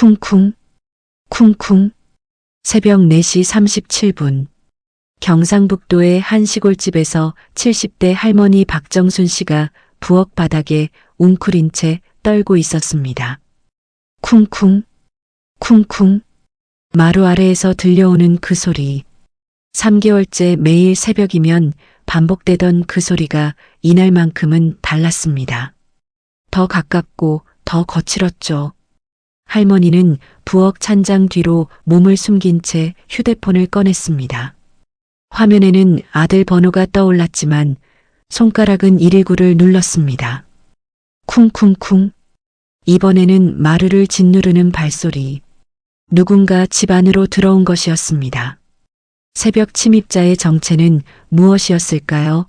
쿵쿵, 쿵쿵. 새벽 4시 37분. 경상북도의 한 시골집에서 70대 할머니 박정순 씨가 부엌 바닥에 웅크린 채 떨고 있었습니다. 쿵쿵, 쿵쿵. 마루 아래에서 들려오는 그 소리. 3개월째 매일 새벽이면 반복되던 그 소리가 이날만큼은 달랐습니다. 더 가깝고 더 거칠었죠. 할머니는 부엌 찬장 뒤로 몸을 숨긴 채 휴대폰을 꺼냈습니다. 화면에는 아들 번호가 떠올랐지만 손가락은 119를 눌렀습니다. 쿵쿵쿵. 이번에는 마루를 짓누르는 발소리. 누군가 집 안으로 들어온 것이었습니다. 새벽 침입자의 정체는 무엇이었을까요?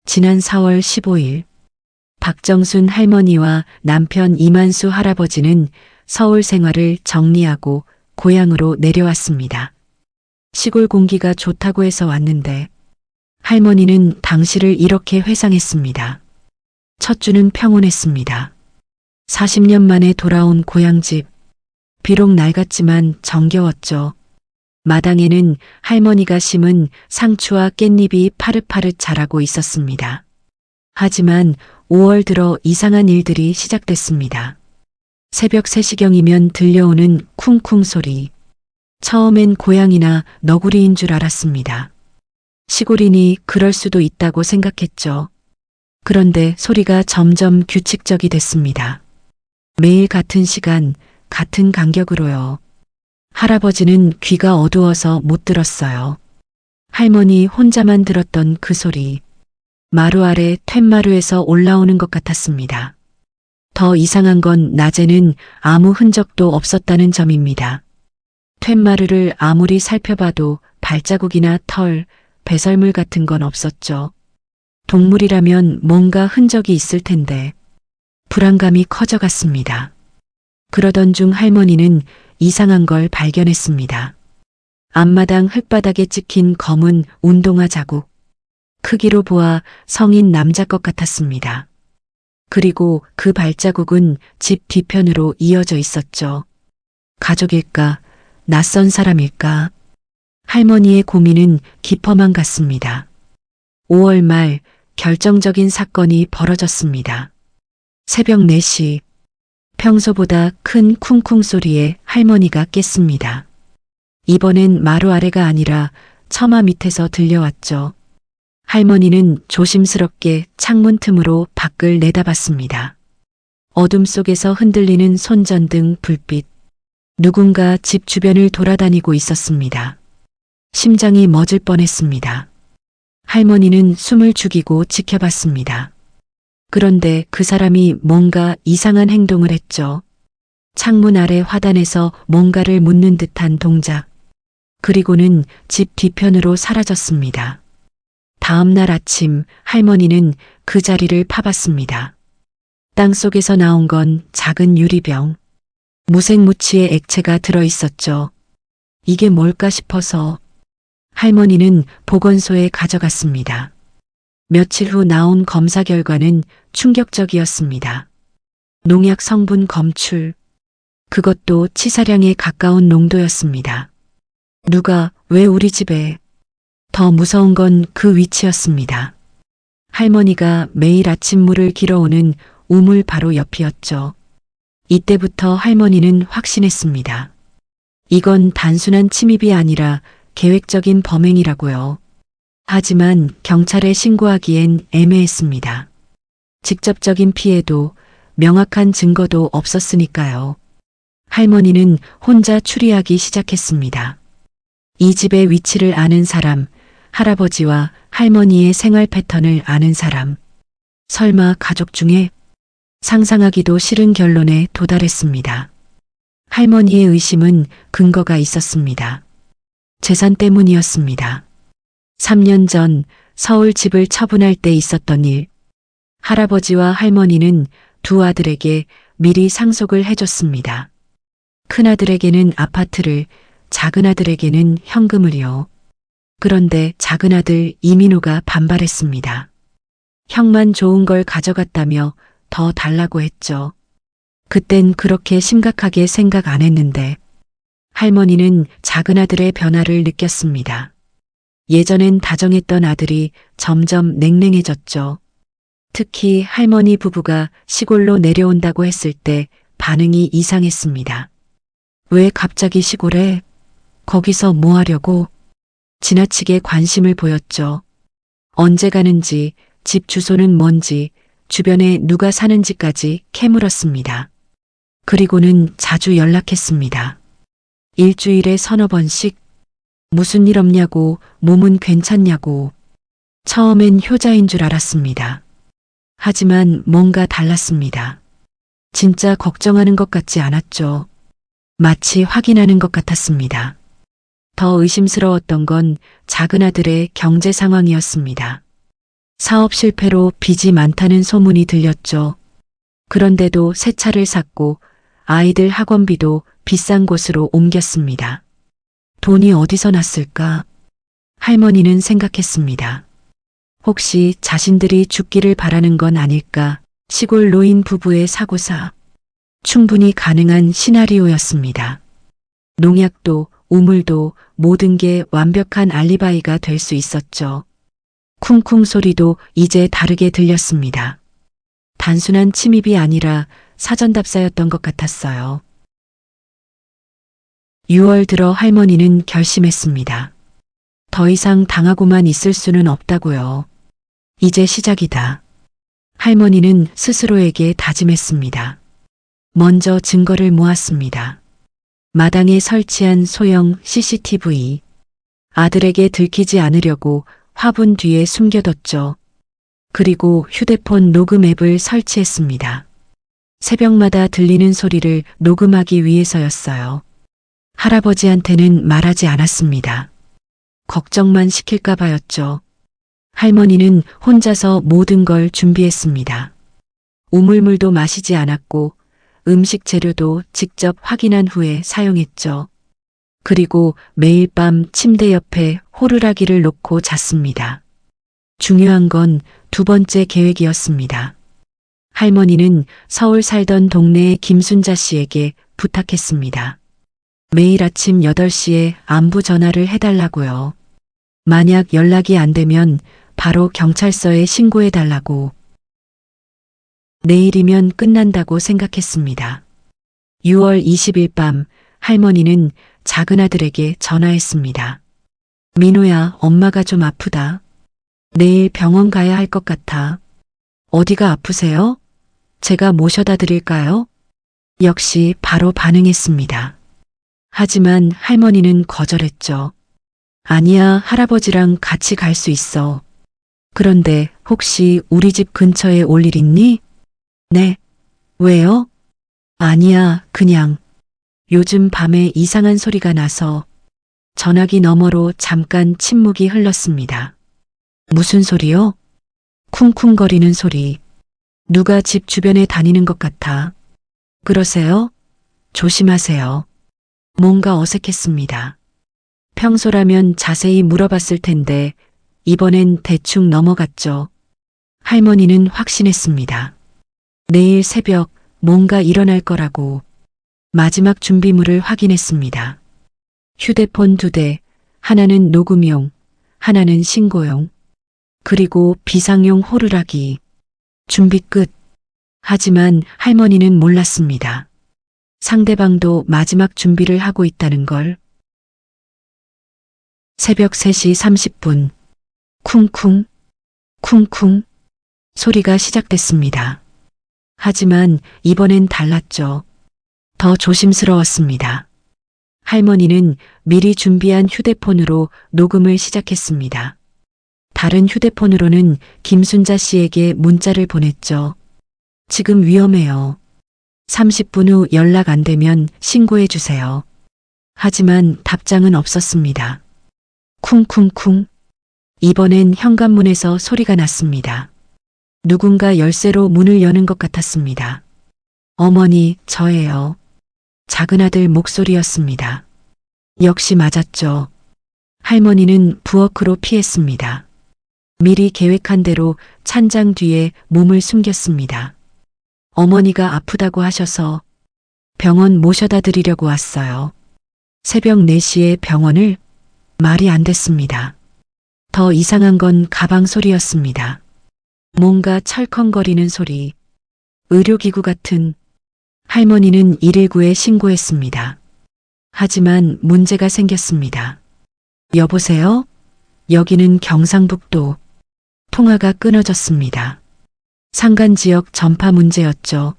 지난 4월 15일 박정순 할머니와 남편 이만수 할아버지는 서울 생활을 정리하고 고향으로 내려왔습니다. 시골 공기가 좋다고 해서 왔는데 할머니는 당시를 이렇게 회상했습니다. 첫 주는 평온했습니다. 40년 만에 돌아온 고향집. 비록 낡았지만 정겨웠죠. 마당에는 할머니가 심은 상추와 깻잎이 파릇파릇 자라고 있었습니다. 하지만 5월 들어 이상한 일들이 시작됐습니다. 새벽 3시경이면 들려오는 쿵쿵 소리. 처음엔 고양이나 너구리인 줄 알았습니다. 시골이니 그럴 수도 있다고 생각했죠. 그런데 소리가 점점 규칙적이 됐습니다. 매일 같은 시간, 같은 간격으로요. 할아버지는 귀가 어두워서 못 들었어요. 할머니 혼자만 들었던 그 소리. 마루 아래 툇마루에서 올라오는 것 같았습니다. 더 이상한 건 낮에는 아무 흔적도 없었다는 점입니다. 툇마루를 아무리 살펴봐도 발자국이나 털, 배설물 같은 건 없었죠. 동물이라면 뭔가 흔적이 있을 텐데 불안감이 커져갔습니다. 그러던 중 할머니는 이상한 걸 발견했습니다. 앞마당 흙바닥에 찍힌 검은 운동화 자국. 크기로 보아 성인 남자 것 같았습니다. 그리고 그 발자국은 집 뒤편으로 이어져 있었죠. 가족일까? 낯선 사람일까? 할머니의 고민은 깊어만 갔습니다. 5월 말 결정적인 사건이 벌어졌습니다. 새벽 4시. 평소보다 큰 쿵쿵 소리에 할머니가 깼습니다. 이번엔 마루 아래가 아니라 처마 밑에서 들려왔죠. 할머니는 조심스럽게 창문 틈으로 밖을 내다봤습니다. 어둠 속에서 흔들리는 손전등 불빛. 누군가 집 주변을 돌아다니고 있었습니다. 심장이 멎을 뻔했습니다. 할머니는 숨을 죽이고 지켜봤습니다. 그런데 그 사람이 뭔가 이상한 행동을 했죠. 창문 아래 화단에서 뭔가를 묻는 듯한 동작. 그리고는 집 뒤편으로 사라졌습니다. 다음 날 아침 할머니는 그 자리를 파봤습니다. 땅속에서 나온 건 작은 유리병. 무색무취의 액체가 들어있었죠. 이게 뭘까 싶어서 할머니는 보건소에 가져갔습니다. 며칠 후 나온 검사 결과는 충격적이었습니다. 농약 성분 검출. 그것도 치사량에 가까운 농도였습니다. 누가 왜 우리 집에? 더 무서운 건 그 위치였습니다. 할머니가 매일 아침 물을 길어오는 우물 바로 옆이었죠. 이때부터 할머니는 확신했습니다. 이건 단순한 침입이 아니라 계획적인 범행이라고요. 하지만 경찰에 신고하기엔 애매했습니다. 직접적인 피해도 명확한 증거도 없었으니까요. 할머니는 혼자 추리하기 시작했습니다. 이 집의 위치를 아는 사람, 할아버지와 할머니의 생활 패턴을 아는 사람, 설마 가족 중에? 상상하기도 싫은 결론에 도달했습니다. 할머니의 의심은 근거가 있었습니다. 재산 때문이었습니다. 3년 전 서울 집을 처분할 때 있었던 일. 할아버지와 할머니는 두 아들에게 미리 상속을 해줬습니다. 큰아들에게는 아파트를, 작은아들에게는 현금을요. 그런데 작은아들 이민호가 반발했습니다. 형만 좋은 걸 가져갔다며 더 달라고 했죠. 그땐 그렇게 심각하게 생각 안 했는데 할머니는 작은 아들의 변화를 느꼈습니다. 예전엔 다정했던 아들이 점점 냉랭해졌죠. 특히 할머니 부부가 시골로 내려온다고 했을 때 반응이 이상했습니다. 왜 갑자기 시골에? 거기서 뭐 하려고? 지나치게 관심을 보였죠. 언제 가는지, 집 주소는 뭔지, 주변에 누가 사는지까지 캐물었습니다. 그리고는 자주 연락했습니다. 일주일에 서너 번씩 무슨 일 없냐고, 몸은 괜찮냐고. 처음엔 효자인 줄 알았습니다. 하지만 뭔가 달랐습니다. 진짜 걱정하는 것 같지 않았죠. 마치 확인하는 것 같았습니다. 더 의심스러웠던 건 작은 아들의 경제 상황이었습니다. 사업 실패로 빚이 많다는 소문이 들렸죠. 그런데도 새 차를 샀고 아이들 학원비도 비싼 곳으로 옮겼습니다. 돈이 어디서 났을까? 할머니는 생각했습니다. 혹시 자신들이 죽기를 바라는 건 아닐까? 시골 노인 부부의 사고사. 충분히 가능한 시나리오였습니다. 농약도 우물도 모든 게 완벽한 알리바이가 될 수 있었죠. 쿵쿵 소리도 이제 다르게 들렸습니다. 단순한 침입이 아니라 사전답사였던 것 같았어요. 6월 들어 할머니는 결심했습니다. 더 이상 당하고만 있을 수는 없다고요. 이제 시작이다. 할머니는 스스로에게 다짐했습니다. 먼저 증거를 모았습니다. 마당에 설치한 소형 CCTV. 아들에게 들키지 않으려고 화분 뒤에 숨겨뒀죠. 그리고 휴대폰 녹음 앱을 설치했습니다. 새벽마다 들리는 소리를 녹음하기 위해서였어요. 할아버지한테는 말하지 않았습니다. 걱정만 시킬까 봐였죠. 할머니는 혼자서 모든 걸 준비했습니다. 우물물도 마시지 않았고 음식 재료도 직접 확인한 후에 사용했죠. 그리고 매일 밤 침대 옆에 호루라기를 놓고 잤습니다. 중요한 건 두 번째 계획이었습니다. 할머니는 서울 살던 동네의 김순자 씨에게 부탁했습니다. 매일 아침 8시에 안부 전화를 해달라고요. 만약 연락이 안 되면 바로 경찰서에 신고해달라고. 내일이면 끝난다고 생각했습니다. 6월 20일 밤 할머니는 작은 아들에게 전화했습니다. 민호야, 엄마가 좀 아프다. 내일 병원 가야 할 것 같아. 어디가 아프세요? 제가 모셔다 드릴까요? 역시 바로 반응했습니다. 하지만 할머니는 거절했죠. 아니야, 할아버지랑 같이 갈 수 있어. 그런데 혹시 우리 집 근처에 올 일 있니? 네. 왜요? 아니야, 그냥. 요즘 밤에 이상한 소리가 나서. 전화기 너머로 잠깐 침묵이 흘렀습니다. 무슨 소리요? 쿵쿵거리는 소리. 누가 집 주변에 다니는 것 같아. 그러세요? 조심하세요. 뭔가 어색했습니다. 평소라면 자세히 물어봤을 텐데 이번엔 대충 넘어갔죠. 할머니는 확신했습니다. 내일 새벽 뭔가 일어날 거라고. 마지막 준비물을 확인했습니다. 휴대폰 2대, 하나는 녹음용, 하나는 신고용, 그리고 비상용 호루라기. 준비 끝. 하지만 할머니는 몰랐습니다. 상대방도 마지막 준비를 하고 있다는 걸. 새벽 3시 30분. 쿵쿵, 쿵쿵 소리가 시작됐습니다. 하지만 이번엔 달랐죠. 더 조심스러웠습니다. 할머니는 미리 준비한 휴대폰으로 녹음을 시작했습니다. 다른 휴대폰으로는 김순자 씨에게 문자를 보냈죠. 지금 위험해요. 30분 후 연락 안 되면 신고해 주세요. 하지만 답장은 없었습니다. 쿵쿵쿵. 이번엔 현관문에서 소리가 났습니다. 누군가 열쇠로 문을 여는 것 같았습니다. 어머니, 저예요. 작은 아들 목소리였습니다. 역시 맞았죠. 할머니는 부엌으로 피했습니다. 미리 계획한 대로 찬장 뒤에 몸을 숨겼습니다. 어머니가 아프다고 하셔서 병원 모셔다 드리려고 왔어요. 새벽 4시에 병원을? 말이 안 됐습니다. 더 이상한 건 가방 소리였습니다. 뭔가 철컹거리는 소리. 의료기구 같은. 할머니는 119에 신고했습니다. 하지만 문제가 생겼습니다. 여보세요? 여기는 경상북도. 통화가 끊어졌습니다. 상간 지역 전파 문제였죠.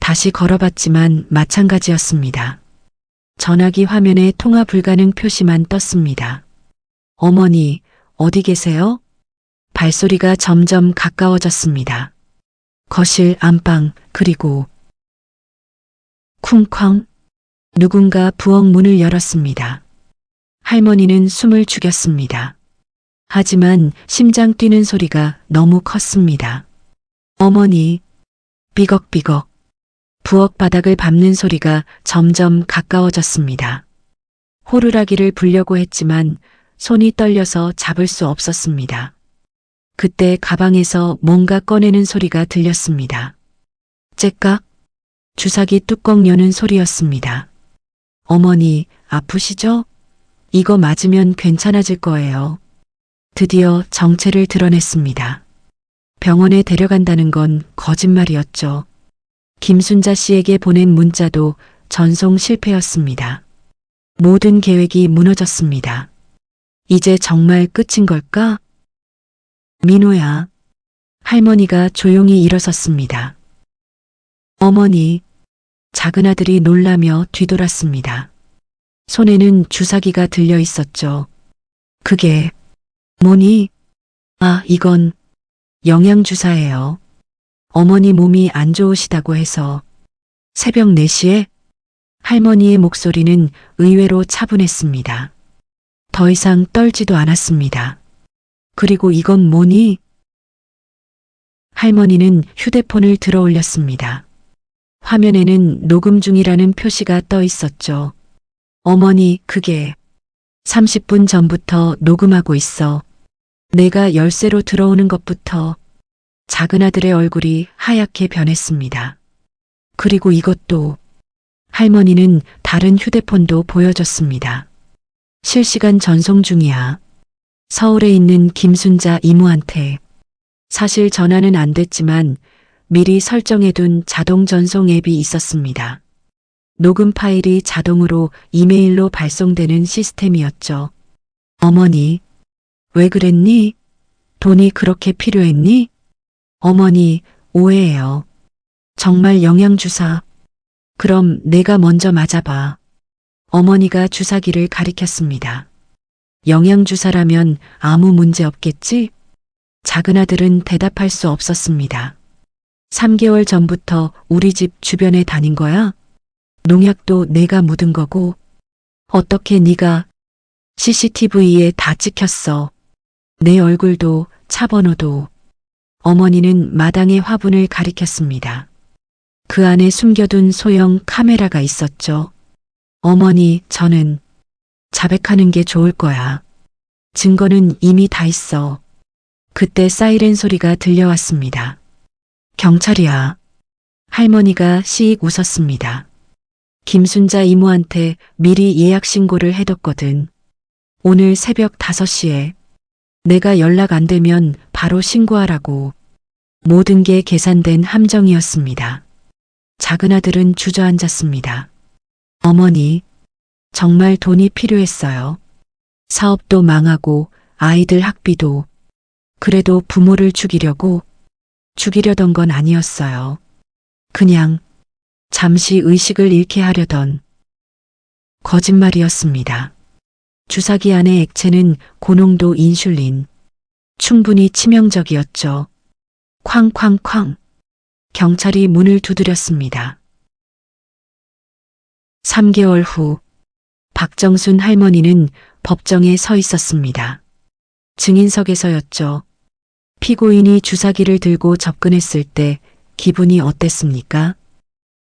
다시 걸어봤지만 마찬가지였습니다. 전화기 화면에 통화 불가능 표시만 떴습니다. 어머니, 어디 계세요? 발소리가 점점 가까워졌습니다. 거실, 안방, 그리고 쿵쾅. 누군가 부엌 문을 열었습니다. 할머니는 숨을 죽였습니다. 하지만 심장 뛰는 소리가 너무 컸습니다. 어머니, 삐걱삐걱. 부엌 바닥을 밟는 소리가 점점 가까워졌습니다. 호루라기를 불려고 했지만 손이 떨려서 잡을 수 없었습니다. 그때 가방에서 뭔가 꺼내는 소리가 들렸습니다. 째깍. 주사기 뚜껑 여는 소리였습니다. 어머니, 아프시죠? 이거 맞으면 괜찮아질 거예요. 드디어 정체를 드러냈습니다. 병원에 데려간다는 건 거짓말이었죠. 김순자 씨에게 보낸 문자도 전송 실패였습니다. 모든 계획이 무너졌습니다. 이제 정말 끝인 걸까? 민호야. 할머니가 조용히 일어섰습니다. 어머니. 작은 아들이 놀라며 뒤돌았습니다. 손에는 주사기가 들려 있었죠. 그게 뭐니? 아, 이건 영양주사예요. 어머니 몸이 안 좋으시다고 해서. 새벽 4시에? 할머니의 목소리는 의외로 차분했습니다. 더 이상 떨지도 않았습니다. 그리고 이건 뭐니? 할머니는 휴대폰을 들어 올렸습니다. 화면에는 녹음 중이라는 표시가 떠 있었죠. 어머니, 그게 30분 전부터 녹음하고 있어. 내가 열쇠로 들어오는 것부터. 작은 아들의 얼굴이 하얗게 변했습니다. 그리고 이것도. 할머니는 다른 휴대폰도 보여줬습니다. 실시간 전송 중이야. 서울에 있는 김순자 이모한테. 사실 전화는 안 됐지만 미리 설정해둔 자동 전송 앱이 있었습니다. 녹음 파일이 자동으로 이메일로 발송되는 시스템이었죠. 어머니, 왜 그랬니? 돈이 그렇게 필요했니? 어머니, 오해예요. 정말 영양주사. 그럼 내가 먼저 맞아봐. 어머니가 주사기를 가리켰습니다. 영양주사라면 아무 문제 없겠지? 작은 아들은 대답할 수 없었습니다. 3개월 전부터 우리 집 주변에 다닌 거야? 농약도 내가 묻은 거고. 어떻게 네가 CCTV에 다 찍혔어. 내 얼굴도 차 번호도. 어머니는 마당의 화분을 가리켰습니다. 그 안에 숨겨둔 소형 카메라가 있었죠. 어머니, 저는 자백하는 게 좋을 거야. 증거는 이미 다 있어. 그때 사이렌 소리가 들려왔습니다. 경찰이야. 할머니가 시익 웃었습니다. 김순자 이모한테 미리 예약 신고를 해뒀거든. 오늘 새벽 5시에. 내가 연락 안 되면 바로 신고하라고. 모든 게 계산된 함정이었습니다. 작은 아들은 주저앉았습니다. 어머니, 정말 돈이 필요했어요. 사업도 망하고 아이들 학비도. 그래도 부모를 죽이려던 건 아니었어요. 그냥 잠시 의식을 잃게 하려던 거짓말이었습니다. 주사기 안의 액체는 고농도 인슐린. 충분히 치명적이었죠. 쾅쾅쾅. 경찰이 문을 두드렸습니다. 3개월 후 박정순 할머니는 법정에 서 있었습니다. 증인석에서였죠. 피고인이 주사기를 들고 접근했을 때 기분이 어땠습니까?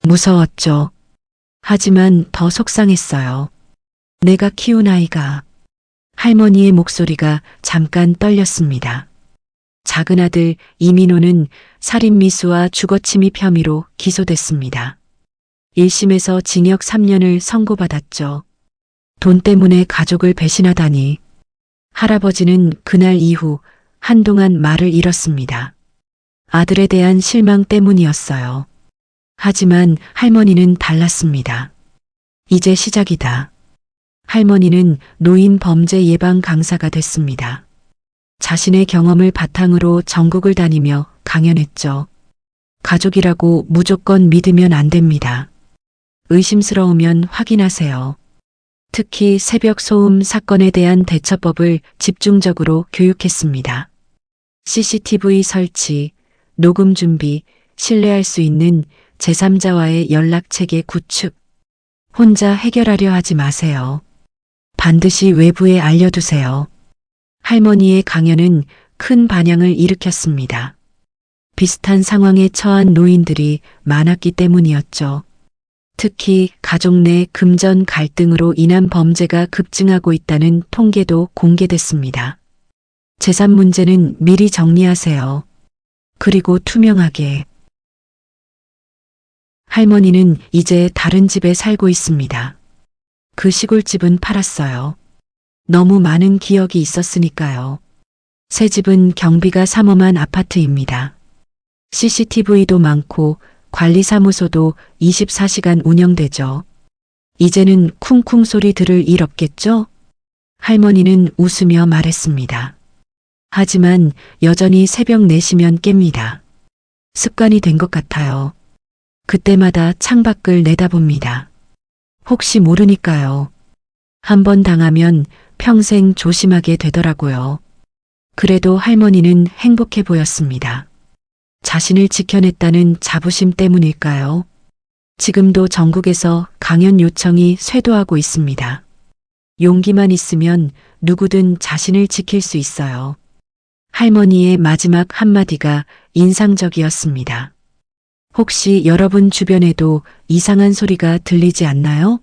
무서웠죠. 하지만 더 속상했어요. 내가 키운 아이가. 할머니의 목소리가 잠깐 떨렸습니다. 작은 아들 이민호는 살인미수와 주거침입 혐의로 기소됐습니다. 1심에서 징역 3년을 선고받았죠. 돈 때문에 가족을 배신하다니. 할아버지는 그날 이후 한동안 말을 잃었습니다. 아들에 대한 실망 때문이었어요. 하지만 할머니는 달랐습니다. 이제 시작이다. 할머니는 노인 범죄 예방 강사가 됐습니다. 자신의 경험을 바탕으로 전국을 다니며 강연했죠. 가족이라고 무조건 믿으면 안 됩니다. 의심스러우면 확인하세요. 특히 새벽 소음 사건에 대한 대처법을 집중적으로 교육했습니다. CCTV 설치, 녹음 준비, 신뢰할 수 있는 제3자와의 연락체계 구축. 혼자 해결하려 하지 마세요. 반드시 외부에 알려두세요. 할머니의 강연은 큰 반향을 일으켰습니다. 비슷한 상황에 처한 노인들이 많았기 때문이었죠. 특히 가족 내 금전 갈등으로 인한 범죄가 급증하고 있다는 통계도 공개됐습니다. 재산 문제는 미리 정리하세요. 그리고 투명하게. 할머니는 이제 다른 집에 살고 있습니다. 그 시골집은 팔았어요. 너무 많은 기억이 있었으니까요. 새 집은 경비가 삼엄한 아파트입니다. CCTV도 많고 관리사무소도 24시간 운영되죠. 이제는 쿵쿵 소리 들을 일 없겠죠? 할머니는 웃으며 말했습니다. 하지만 여전히 새벽 4시면 깹니다. 습관이 된 것 같아요. 그때마다 창밖을 내다봅니다. 혹시 모르니까요. 한번 당하면 평생 조심하게 되더라고요. 그래도 할머니는 행복해 보였습니다. 자신을 지켜냈다는 자부심 때문일까요? 지금도 전국에서 강연 요청이 쇄도하고 있습니다. 용기만 있으면 누구든 자신을 지킬 수 있어요. 할머니의 마지막 한마디가 인상적이었습니다. 혹시 여러분 주변에도 이상한 소리가 들리지 않나요?